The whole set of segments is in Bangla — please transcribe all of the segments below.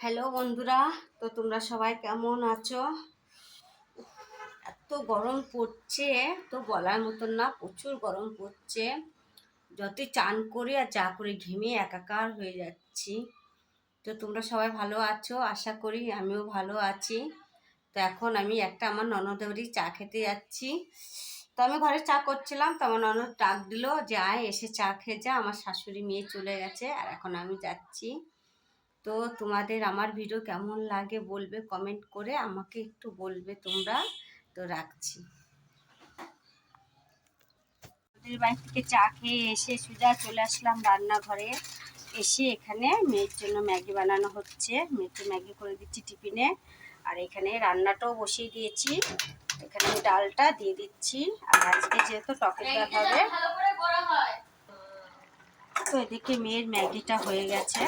হ্যালো বন্ধুরা, তো তোমরা সবাই কেমন আছো? এত গরম পড়ছে, তো বলার মতন না, প্রচুর গরম পড়ছে। যতই চান করি আর যা করি ঘেমে একাকার হয়ে যাচ্ছি। তো তোমরা সবাই ভালো আছো, আশা করি আমিও ভালো আছি। তো এখন আমি আমার ননদের বাড়ি চা খেতে যাচ্ছি। তো আমি ঘরে চা করছিলাম, তো আমার ননদ ডাক দিল যে আয় এসে চা খেয়ে যা। আমার শাশুড়ি মেয়ে চলে গেছে আর এখন আমি যাচ্ছি। তো তোমাদের আমার ভিডিও কেমন লাগে বলবে, কমেন্ট করে আমাকে একটু বলবে তোমরা। তো রাখছি। ওদের বাড়ি থেকে চা খেয়ে এসে সোজা চলে আসলাম রান্নাঘরে। এসে এখানে মেয়ের জন্য ম্যাগি বানানো হচ্ছে, মেয়েকে ম্যাগি করে দিচ্ছি টিফিনে। আর এখানে রান্নাটাও বসিয়ে দিয়েছি, এখানে ডালটা দিয়ে দিচ্ছি। আর আজকে যেহেতু টকের ডাল হবে, তো এদিকে মেয়ের ম্যাগিটা হয়ে গেছে।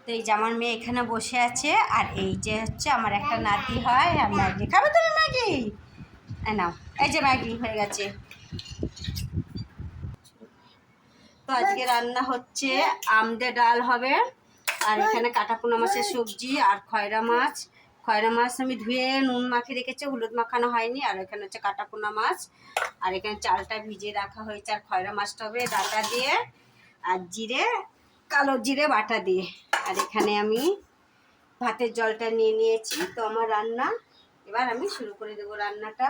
তো এই যে আমার মেয়ে এখানে বসে আছে, আর এই যে হচ্ছে আমার একটা নাতি হয়। আর ম্যাগি খাবে তুমি? ম্যাগি নাও, এই যে ম্যাগি হয়ে গেছে। তো আজকে রান্না হচ্ছে আমদে ডাল হবে, আর এখানে কাটাপোনা মাছের সবজি আর খয়রা মাছ। খয়রা মাছ আমি ধুয়ে নুন মাখিয়ে রেখেছি, হলুদ মাখানো হয়নি। আর এখানে হচ্ছে কাটাপোনা মাছ, আর এখানে চালটা ভিজিয়ে রাখা হয়েছে। আর খয়রা মাছটা হবে ডাটা দিয়ে আর জিরে, কালো জিরে বাটা দিয়ে। আর এখানে আমি ভাতের জলটা নিয়ে নিয়েছি। তো আমার রান্না এবার আমি শুরু করে দেবো রান্নাটা।